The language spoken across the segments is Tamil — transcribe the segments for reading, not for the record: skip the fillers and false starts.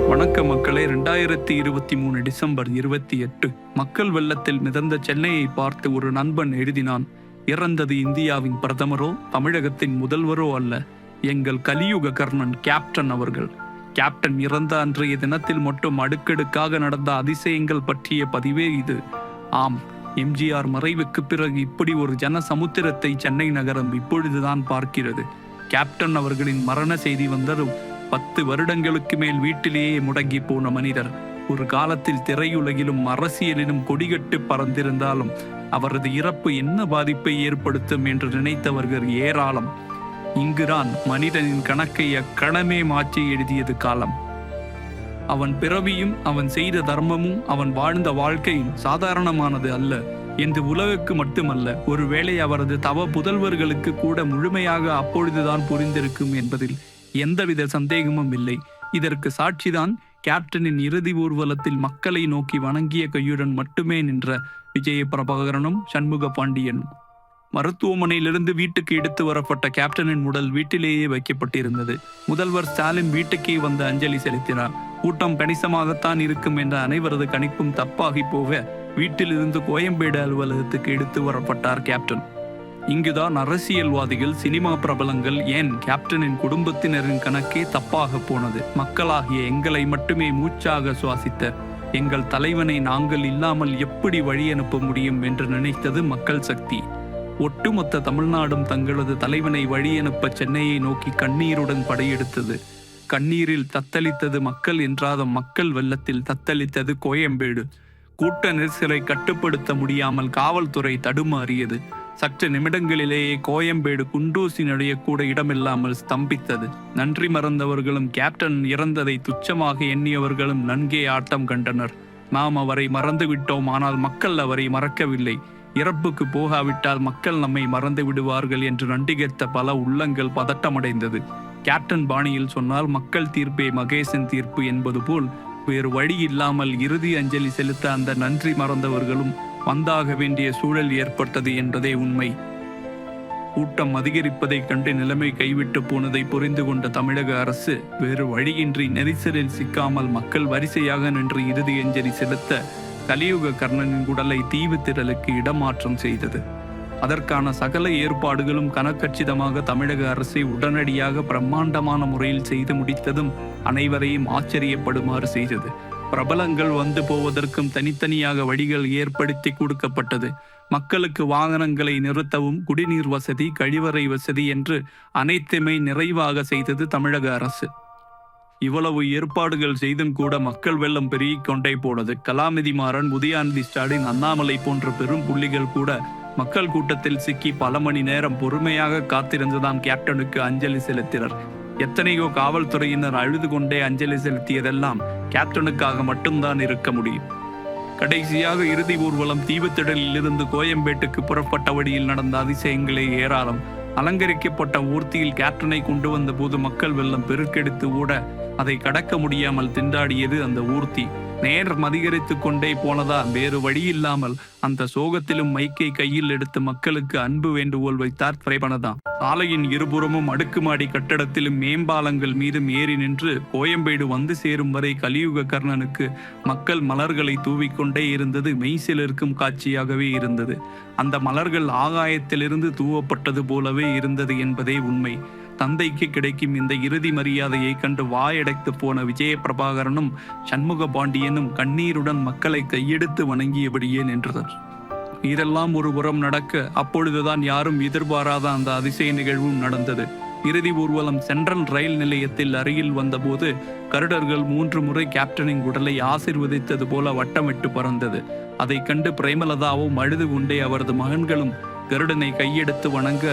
வணக்க மக்களே. 2023 டிசம்பர் 28 மக்கள் வெள்ளத்தில் மிதந்த சென்னையை பார்த்து ஒரு நண்பன் எழுதினான். இறந்தது இந்தியாவின் பிரதமரோ தமிழகத்தின் முதல்வரோ அல்ல, எங்கள் கலியுக கர்ணன் கேப்டன் அவர்கள். கேப்டன் இறந்த அன்றைய தினத்தில் மட்டும் அடுக்கடுக்காக நடந்த அதிசயங்கள் பற்றிய பதிவே இது. ஆம், எம்ஜிஆர் மறைவுக்கு பிறகு இப்படி ஒரு ஜன சமுத்திரத்தை சென்னை நகரம் இப்பொழுதுதான் பார்க்கிறது. கேப்டன் அவர்களின் மரண செய்தி வந்ததும் 10 வருடங்களுக்கு மேல் வீட்டிலேயே முடங்கி போன மனிதர் ஒரு காலத்தில் திரையுலகிலும் அரசியலிலும் கொடிகட்டு பறந்திருந்தாலும் அவரது இறப்பு என்ன பாதிப்பை ஏற்படுத்தும் என்று நினைத்தவர்கள் ஏராளம். இங்குதான் மனிதனின் கணக்கை அக்கணமே மாற்றி எழுதியது காலம். அவன் பிறவியும் அவன் செய்த தர்மமும் அவன் வாழ்ந்த வாழ்க்கையும் சாதாரணமானது அல்ல என்று உலகுக்கு மட்டுமல்ல, ஒருவேளை அவரது தவ புதல்வர்களுக்கு கூட முழுமையாக அப்பொழுதுதான் புரிந்திருக்கும் என்பதில் எந்தவித சந்தேகமும் இல்லை. இதற்கு சாட்சிதான் கேப்டனின் இறுதி ஊர்வலத்தில் மக்களை நோக்கி வணங்கிய கையுடன் மட்டுமே நின்ற விஜய பிரபாகரனும் சண்முக பாண்டியனும். மருத்துவமனையிலிருந்து வீட்டுக்கு எடுத்து வரப்பட்ட கேப்டனின் உடல் வீட்டிலேயே வைக்கப்பட்டிருந்தது. முதல்வர் ஸ்டாலின் வீட்டுக்கே வந்து அஞ்சலி செலுத்தினார். கூட்டம் கணிசமாகத்தான் இருக்கும் என்ற அனைவரது கணிப்பும் தப்பாகி போக வீட்டிலிருந்து கோயம்பேடு அலுவலகத்துக்கு எடுத்து வரப்பட்டார் கேப்டன். இங்குதான் அரசியல்வாதிகள், சினிமா பிரபலங்கள், ஏன் கேப்டனின் குடும்பத்தினரின் கணக்கே தப்பாக போனது. மக்களாகிய எங்களை மட்டுமே மூச்சாக சுவாசித்த எங்கள் தலைவனை நாங்கள் இல்லாமல் எப்படி வழி அனுப்ப முடியும் என்று நினைத்தது மக்கள் சக்தி. ஒட்டுமொத்த தமிழ்நாடும் தங்களது தலைவனை வழி அனுப்ப சென்னையை நோக்கி கண்ணீருடன் படையெடுத்தது. கண்ணீரில் தத்தளித்தது மக்கள் என்றாத மக்கள் வெள்ளத்தில் தத்தளித்தது கோயம்பேடு. கூட்ட நெரிசலை கட்டுப்படுத்த முடியாமல் காவல்துறை தடுமாறியது. சற்று நிமிடங்களிலேயே கோயம்பேடு குண்டூசி நடைய கூட இடமில்லாமல் ஸ்தம்பித்தது. நன்றி மறந்தவர்களும் கேப்டன் இறந்ததை துச்சமாக எண்ணியவர்களும் நன்கே ஆட்டம் கண்டனர். நாம் அவரை மறந்துவிட்டோம், ஆனால் மக்கள் அவரை மறக்கவில்லை. இறப்புக்கு போகாவிட்டால் மக்கள் நம்மை மறந்து விடுவார்கள் என்று நண்டிகெட்ட பல உள்ளங்கள் பதட்டமடைந்தது. கேப்டன் பாணியில் சொன்னால் மக்கள் தீர்ப்பே மகேசன் தீர்ப்பு என்பது போல் வேறு வழி இல்லாமல் இறுதி அஞ்சலி செலுத்த அந்த நன்றி மறந்தவர்களும் வந்தாக வேண்டிய சூழல் ஏற்பட்டது என்பதே உண்மை. கூட்டம் அதிகரிப்பதைக் கண்டு நிலைமை கைவிட்டு போனதை புரிந்து கொண்ட தமிழக அரசு வேறு வழியின்றி நெரிசலில் சிக்காமல் மக்கள் வரிசையாக நின்று இறுதி அஞ்சலி செலுத்த கலியுக கர்ணனின் உடலை தீவு திடலுக்கு இடமாற்றம் செய்தது. அதற்கான சகல ஏற்பாடுகளும் கனக்கச்சிதமாக தமிழக அரசை உடனடியாக பிரம்மாண்டமான முறையில் செய்து முடித்ததும் அனைவரையும் ஆச்சரியப்படுமாறு செய்தது. பிரபலங்கள் வந்து போவதற்கும் தனித்தனியாக வழிகள் ஏற்படுத்தி கொடுக்கப்பட்டது. மக்களுக்கு வாகனங்களை நிறுத்தவும் குடிநீர் வசதி, கழிவறை வசதி என்று அனைத்துமே நிறைவாக செய்தது தமிழக அரசு. இவ்வளவு ஏற்பாடுகள் செய்தும் கூட மக்கள் வெள்ளம் பெருகிக் கொண்டே போனது. கலாநிதி மாறன், உதயநிதி ஸ்டாலின், அண்ணாமலை போன்ற பெரும் புள்ளிகள் கூட மக்கள் கூட்டத்தில் சிக்கி பல மணி நேரம் பொறுமையாக காத்திருந்துதான் கேப்டனுக்கு அஞ்சலி செலுத்தினர். எத்தனையோ காவல்துறையினர் அழுது கொண்டே அஞ்சலி செலுத்தியதெல்லாம் கேப்டனுக்காக மட்டும்தான் இருக்க முடியும். கடைசியாக இறுதி ஊர்வலம் தீவுத்திடலில் இருந்து கோயம்பேட்டுக்கு புறப்பட்ட வழியில் நடந்த அதிசயங்களே ஏராளம். அலங்கரிக்கப்பட்ட ஊர்தியில் கேப்டனை கொண்டு வந்த போது மக்கள் வெள்ளம் பெருக்கெடுத்து ஓட அதை கடக்க முடியாமல் திண்டாடியது அந்த ஊர்தி. நேரம் அதிகரித்து கொண்டே போனதா வேறு வழியில்லாமல் அந்த சோகத்திலும் மைக்கை கையில் எடுத்து மக்களுக்கு அன்பு வேண்டுகோள் வைத்தார் திரைப்படதான். சாலையின் இருபுறமும் அடுக்குமாடி கட்டடத்திலும் மேம்பாலங்கள் மீதும் ஏறி நின்று கோயம்பேடு வந்து சேரும் வரை கலியுக கர்ணனுக்கு மக்கள் மலர்களை தூவிக்கொண்டே இருந்தது மெய்சிலிருக்கும் காட்சியாகவே இருந்தது. அந்த மலர்கள் ஆகாயத்திலிருந்து தூவப்பட்டது போலவே இருந்தது என்பதே உண்மை. தந்தைக்கு கிடைக்கும் இந்த இறுதி மரியாதையை கண்டு வாயடைத்து போன விஜய பிரபாகரனும் சண்முக பாண்டியனும் கண்ணீருடன் மக்களை கையெடுத்து வணங்கியபடியே நின்றனர். இதெல்லாம் ஒரு புறம் நடக்க அப்பொழுதுதான் யாரும் எதிர்பாராத அந்த அதிசய நிகழ்வும் நடந்தது. இறுதி ஊர்வலம் சென்ட்ரல் ரயில் நிலையத்தில் அருகில் வந்தபோது கருடர்கள் 3 முறை கேப்டனின் உடலை ஆசிர்வதித்தது போல வட்டமிட்டு பறந்தது. அதை கண்டு பிரேமலதாவும் அழுது கொண்டே அவரது மகன்களும் கருடனை கையெடுத்து வணங்க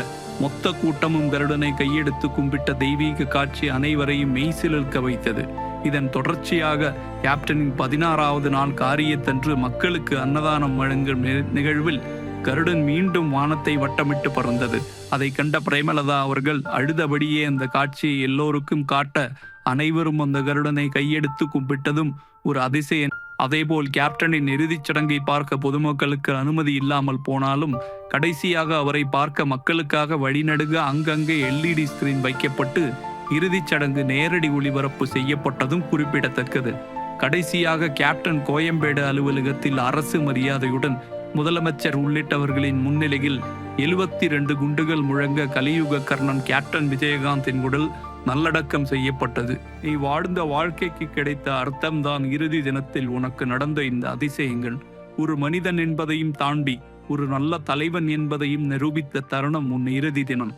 மொத்த கூட்டமும் கருடனை கையெடுத்து கும்பிட்ட தெய்வீக காட்சி அனைவரையும் மெய்சிலிர்க்க வைத்தது. இதன் தொடர்ச்சியாக கேப்டனின் 16வது நாள் காரியத்தன்று மக்களுக்கு அன்னதானம் வழங்கும் நிகழ்வில் கருடன் மீண்டும் வானத்தை வட்டமிட்டு பறந்தது. அதை கண்ட பிரேமலதா அவர்கள் அழுதபடியே அந்த காட்சியை எல்லோருக்கும் காட்ட அனைவரும் அந்த கருடனை கையெடுத்து கும்பிட்டதும் ஒரு அதிசயம். அதேபோல் கேப்டனின் இறுதிச் சடங்கை பார்க்க பொதுமக்களுக்கு அனுமதி இல்லாமல் போனாலும் கடைசியாக அவரை பார்க்க மக்களுக்காக வழிநடுக அங்கங்கே LED ஸ்கிரீன் வைக்கப்பட்டு இறுதிச் சடங்கு நேரடி ஒளிபரப்பு செய்யப்பட்டதும் குறிப்பிடத்தக்கது. கடைசியாக கேப்டன் கோயம்பேடு அலுவலகத்தில் அரசு மரியாதையுடன் முதலமைச்சர் உள்ளிட்டவர்களின் முன்னிலையில் 72 குண்டுகள் முழங்க கலியுக கர்ணன் கேப்டன் விஜயகாந்தின் உடல் நல்லடக்கம் செய்யப்பட்டது. நீ வாழ்ந்த வாழ்க்கைக்கு கிடைத்த அர்த்தம்தான் இறுதி தினத்தில் உனக்கு நடந்த இந்த அதிசயங்கள். ஒரு மனிதன் என்பதையும் தாண்டி ஒரு நல்ல தலைவன் என்பதையும் நிரூபித்த தருணம் உன் இறுதி தினம்.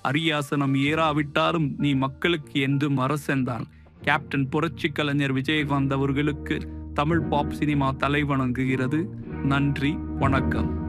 அரியாசனம் ஏறாவிட்டாலும் நீ மக்களுக்கு என்றும் அரசன்தான். கேப்டன் புரட்சி கலைஞர் விஜயகாந்த் அவர்களுக்கு தமிழ் பாப் சினிமா தலை வணங்குகிறது. நன்றி, வணக்கம்.